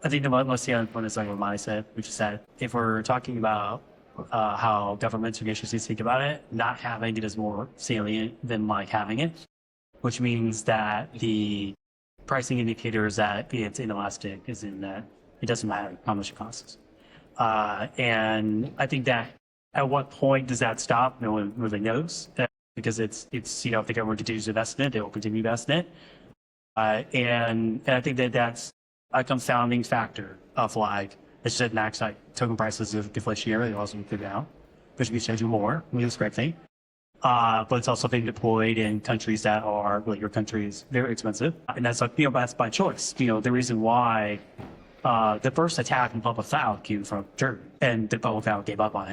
I think the most salient point is like what Mani said, which is that if we're talking about how governments and agencies think about it, not having it is more salient than like having it, which means that the pricing indicators that it's inelastic is in that it doesn't matter how much it costs. And I think that at what point does that stop? No one really knows because it's if the government continues to invest in it, they will continue to invest in it. And I think that that's a confounding factor of like, it's just max like token prices of deflationary, they also go down, which means changing more, which is a great thing. But it's also being deployed in countries that are, well, your country is very expensive. And that's like, that's by choice. The reason why the first attack on public cloud came from Germany, and the public cloud gave up on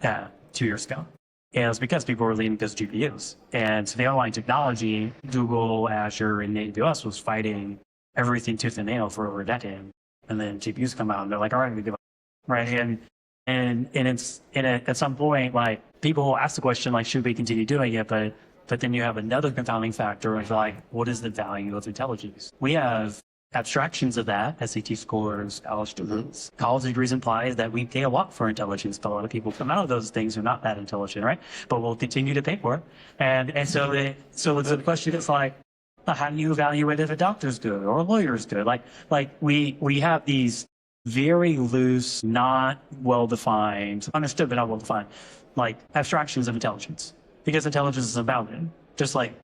it 2 years ago. And it was because people were leaning those GPUs. And so the underlying technology, Google, Azure, and AWS was fighting everything tooth and nail for over a decade. And then GPUs come out and they're like, all right, we give up. Right. And at some point, like people will ask the question, like, should we continue doing it? But then you have another confounding factor of like, what is the value of intelligence? We have abstractions of that, SAT scores, college degrees. College degrees implies that we pay a lot for intelligence, but a lot of people come out of those things who are not that intelligent, right? But we'll continue to pay for it. And so the question is like, how do you evaluate if a doctor's good or a lawyer's good? Like we have these very loose, not well-defined, understood but not well-defined, like abstractions of intelligence. Because intelligence is unbounded. Just like,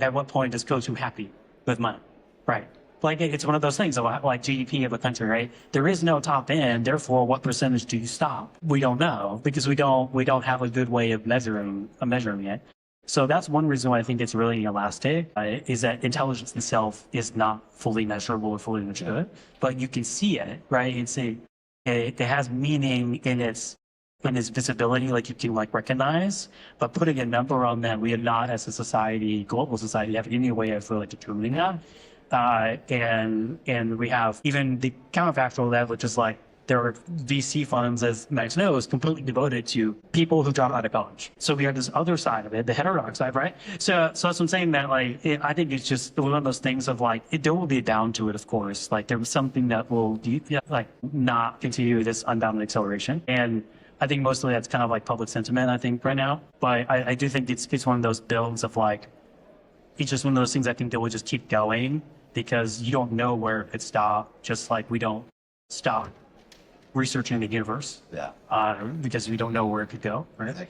at what point does code too happy with money, right? Like it's one of those things, like GDP of a country, right? There is no top end, therefore what percentage do you stop? We don't know because we don't have a good way of measuring it. So that's one reason why I think it's really elastic, is that intelligence itself is not fully measurable or fully understood, but you can see it, right? It has meaning in its visibility, like you can like recognize, but putting a number on that, we have not, as a society, global society, have any way of like determining that. And we have even the counterfactual that, which is like, there are VC funds, as Max knows, completely devoted to people who drop out of college. So we have this other side of it, the heterodox side, right? So that's what I'm saying, that like, I think it's just one of those things of like, there will be a down to it, of course. Like there was something that will like not continue this unbounded acceleration. And I think mostly that's kind of like public sentiment, I think, right now. But I do think it's one of those builds of like, it's just one of those things I think that will just keep going because you don't know where it could stop, just like we don't stop researching the universe. Yeah. Because we don't know where it could go, right?